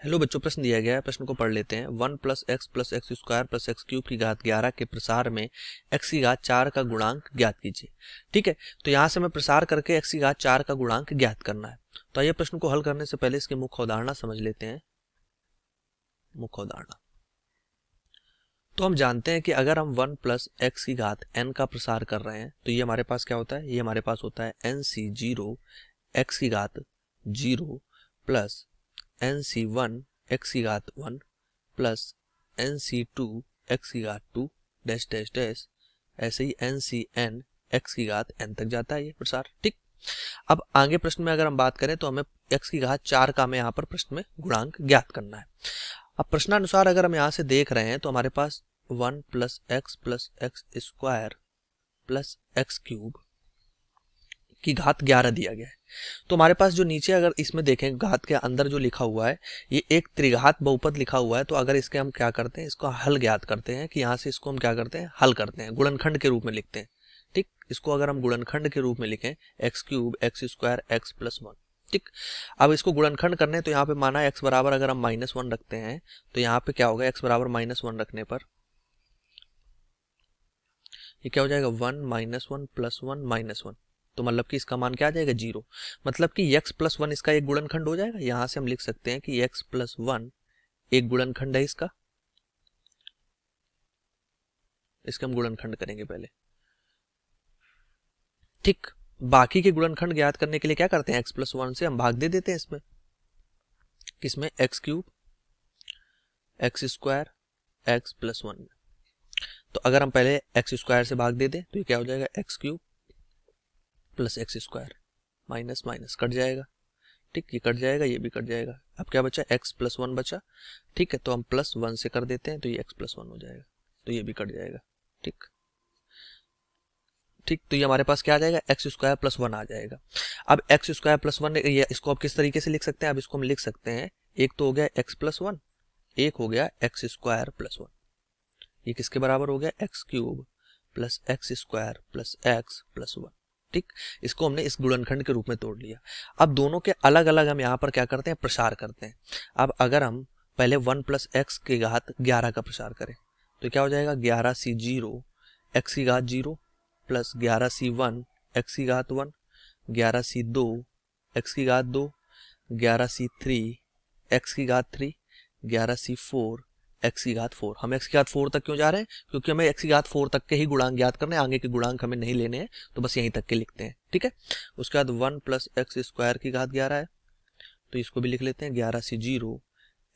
Hello बच्चों, प्रश्न दिया गया है। प्रश्न को पढ़ लेते हैं। 1 plus x square plus x cube की घात 11 के प्रसार में एक्स की घात 4 का गुणांक ज्ञात कीजिए। ठीक है, तो यहाँ से हमें प्रसार करके एक्स की घात 4 का गुणांक ज्ञात करना है। तो आइए प्रश्न को हल करने से पहले इसकी मुख्य अवधारणा समझ लेते हैं। मुख्य अवधारणा तो हम जानते हैं कि अगर हम 1 प्लस एक्स की घात n का प्रसार कर रहे हैं तो ये हमारे पास क्या होता है, ये हमारे पास होता है nc0 एक्स की घात 0 प्लस nc1 एक्स की घात 1 प्लस nc2 एक्स की घात 2 डैश डैश डैश, ऐसे ही ncn एक्स की घात n तक जाता है ये प्रसार। ठीक, अब आगे प्रश्न में अगर हम बात करें तो हमें एक्स की घात 4 का हमें यहाँ पर प्रश्न में गुणांक ज्ञात करना है। अब प्रश्नानुसार अगर हम यहाँ से देख रहे हैं तो हमारे पास 1 plus x square plus x cube की घात 11 दिया गया है। तो हमारे पास जो नीचे अगर इसमें देखें घात के अंदर जो लिखा हुआ है ये एक त्रिघात बहुपद लिखा हुआ है। तो अगर इसके हम क्या करते हैं, इसको हल ज्ञात करते हैं कि यहाँ से इसको हम क्या करते हैं, हल करते हैं, गुणनखंड के रूप में लिखते हैं। ठीक, इसको अगर हम गुणनखंड के रूप में लिखें x cube x square x plus 1। ठीक, अब इसको गुणनखंड करने तो यहाँ पे माना एक्स बराबर अगर हम -1 रखते हैं तो यहाँ पे क्या होगा, एक्स बराबर -1 रखने पर ये क्या हो जाएगा, 1 -1 प्लस 1 -1। तो मतलब कि इसका मान क्या आ जाएगा, 0। मतलब कि x प्लस 1 इसका एक गुणनखंड हो जाएगा। यहां से हम लिख सकते हैं कि x प्लस 1 एक गुणनखंड है इसका। इसका हम गुणनखंड करेंगे पहले। ठीक, बाकी के गुणनखंड ज्ञात करने के लिए क्या करते हैं, x प्लस 1 से हम भाग दे देते हैं इसमें। किसमें, x cube x square x plus 1। तो अगर हम पहले एक्स स्क्वायर से भाग दे दें तो ये क्या हो जाएगा, x cube plus x square, minus minus cut जाएगा। ठीक, ये कट जाएगा, ये भी कट जाएगा। अब क्या बचा, x प्लस 1 बचा। ठीक है, तो हम प्लस 1 से कर देते हैं तो ये x प्लस 1 हो जाएगा, तो ये भी कट जाएगा। ठीक ठीक, तो ये हमारे पास क्या आ जाएगा, एक्स स्क्वायर प्लस 1 आ जाएगा। अब एक्स स्क्वायर प्लस 1 ये इसको अब किस तरीके से लिख सकते हैं, अब इसको हम लिख सकते हैं, एक तो हो गया एक्स प्लस 1, एक हो गया एक्स स्क्वायर प्लस 1। ये किसके बराबर हो गया, x cube plus x square plus x plus 1। ठीक, इसको हमने इस गुणनखंड के रूप में तोड़ लिया। अब दोनों के अलग अलग हम यहाँ पर क्या करते हैं, प्रसार करते हैं। अब अगर हम पहले 1 प्लस एक्स की घात 11 का प्रसार करें तो क्या हो जाएगा, 11c0 एक्स की घात 0 प्लस 11c1 एक्स की घात 1, 11c2 एक्स की घात 2, 11c3 एक्स की घात 3, 11c4 एक्स की घात 4। हम एक्स की घात 4 तक क्यों जा रहे हैं, क्योंकि हमें एक्स की घात 4 तक के ही गुणांक ज्ञात करने हैं, आगे के गुणांक हमें नहीं लेने हैं, तो बस यहीं तक के लिखते हैं। ठीक है, उसके बाद 1 प्लस एक्स स्क्वायर की घात 11 है, तो इसको भी लिख लेते हैं 11c0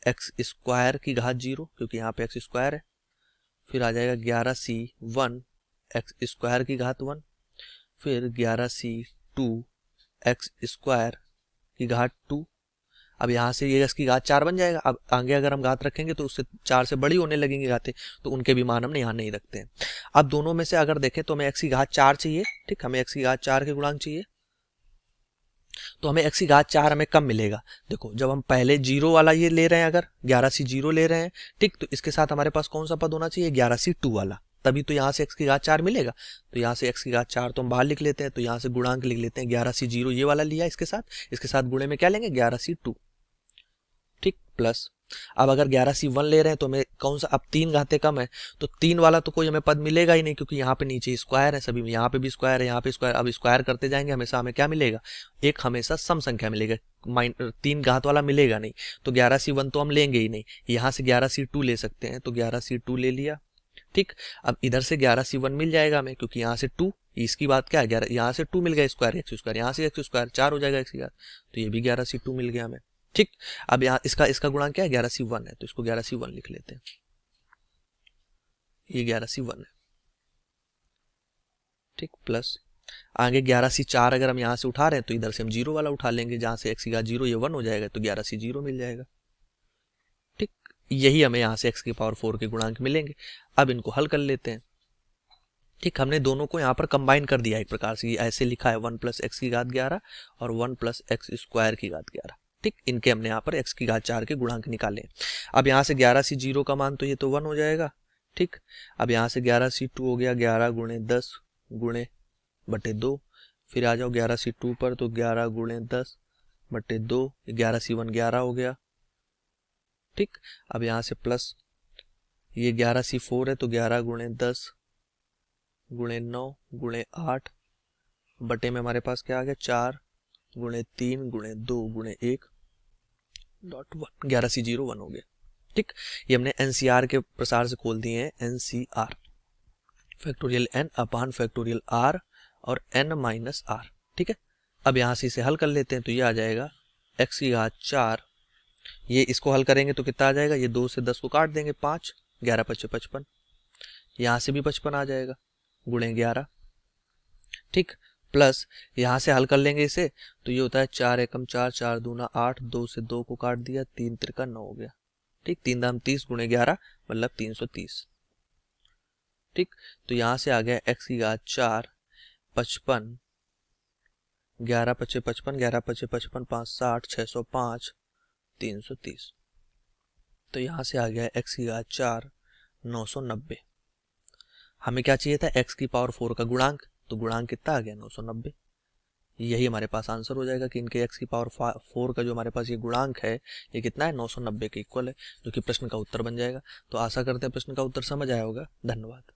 एक्स स्क्वायर की घात 0, क्योंकि यहाँ पे एक्स स्क्वायर है। फिर आ जाएगा 11c1 एक्स स्क्वायर की घात 1, फिर 11c2 एक्स स्क्वायर की घात 2। अब यहाँ से ये एक्स की घात 4 बन जाएगा। अब आगे अगर हम घात रखेंगे तो उससे 4 से बड़ी होने लगेंगी घातें, तो उनके भी मान हमने यहाँ नहीं रखते हैं। अब दोनों में से अगर देखें तो हमें एक्स की घात 4 चाहिए। ठीक, हमें एक्स की घात 4 के गुणांक चाहिए, तो हमें एक्स की घात 4 हमें कम मिलेगा। देखो, जब हम पहले 0 वाला ये ले रहे हैं, अगर 11c0 ले रहे हैं, ठीक, तो इसके साथ हमारे पास कौन सा पद होना चाहिए, 11c2 वाला, तभी तो यहाँ से एक्स की घात 4 मिलेगा। तो यहाँ से एक्स की घात 4 तो हम बाहर लिख लेते हैं, तो यहाँ से गुणांक लिख लेते हैं 11c0 ये वाला लिया, इसके साथ गुणे में क्या लेंगे, 11c2। ठीक, प्लस अब अगर 11c1 ले रहे हैं तो हमें कौन सा, अब 3 घातें कम है तो 3 वाला तो कोई हमें पद मिलेगा ही नहीं, क्योंकि यहाँ पे नीचे स्क्वायर है सभी में, यहाँ पे भी स्क्वायर है, यहाँ पे स्क्वायर। अब स्क्वायर करते जाएंगे हमेशा हमें क्या मिलेगा, एक हमेशा सम संख्या मिलेगा, 3 घात वाला मिलेगा नहीं। तो 11c1 तो हम लेंगे ही नहीं, यहाँ से 11c2 ले सकते हैं, तो 11c2 ले लिया। ठीक, अब इधर से 11c1 मिल जाएगा हमें, क्योंकि यहाँ से 2, इसकी बात क्या है, 11 यहाँ से 2 मिल गया स्क्वायर एक्स स्क्वायर, यहाँ से एक्स स्क्वायर 4 हो जाएगा एक्स की घात, तो ये भी 11c2 मिल गया हमें। ठीक, अब यहाँ इसका गुणांक क्या है, 11c1 है, तो इसको 11c1 लिख लेते हैं, ये 11c1 है। ठीक, प्लस आगे 11c4 अगर हम यहाँ से उठा रहे हैं तो इधर से हम 0 वाला उठा लेंगे, जहां से एक्स की घात 0 ये 1 हो जाएगा, तो 11c0 मिल जाएगा। ठीक, यही हमें यहाँ से एक्स की पावर 4 के गुणांक मिलेंगे। अब इनको हल कर लेते हैं। ठीक, हमने दोनों को यहाँ पर कंबाइन कर दिया एक प्रकार से, ऐसे लिखा है 1 प्लस एक्स की घात 11 और 1 प्लस एक्स स्क्वायर की घात 11। ठीक, इनके हमने यहाँ पर एक्स की घात 4 के गुणांक निकाले। अब यहाँ से 11c0 का मान तो ये तो 1 हो जाएगा। ठीक, अब यहाँ से 11c2 हो गया 11 गुणे 10 गुणे बटे 2। फिर आ जाओ 11c2 पर, तो 11 गुणे 10 बटे 2, 11c1 11 हो गया, ठीक, अब यहाँ से प्लस, ये 11C4 है तो 11 गुणे 10 गुणे 9 गुणे 8 बटे में हमारे पास क्या आ गया 4 गुणे 3 गुणे 2 गुणे 1.1, 11C01 हो गया। ठीक, ये हमने एनसीआर के प्रसार से खोल दिए हैं, nCr factorial n upon factorial r और एन माइनस आर। ठीक है, अब यहाँ से इसे हल कर लेते हैं तो ये आ जाएगा एक्स की घात 4, ये इसको हल करेंगे तो कितना आ जाएगा, ये 2 से 10 को काट देंगे 5, 11 पच्चे 55, यहाँ से भी 55 आ जाएगा गुणे 11। ठीक, प्लस यहाँ से हल कर लेंगे इसे तो ये होता है 4 एकम 4, 4 दूना 8, 2 से 2 को काट दिया, 3 त्रिका 9 हो गया। ठीक, 3 दाम 30 गुणे 11 मतलब 330। ठीक, तो यहाँ से आ गया एक्स की घात 4 55, 11 पच्चे 55, 11 पच्चे 55, 5 60, 605, 330। तो यहाँ से आ गया एक्स की घात 4 990। हमें क्या चाहिए था, एक्स की पावर 4 का गुणांक, तो गुणांक कितना आ गया 990। यही हमारे पास आंसर हो जाएगा कि इनके एक्स की पावर 4 का जो हमारे पास ये गुणांक है ये कितना है 990 के इक्वल है, जो कि प्रश्न का उत्तर बन जाएगा। तो आशा करते हैं प्रश्न का उत्तर समझ आया होगा। धन्यवाद।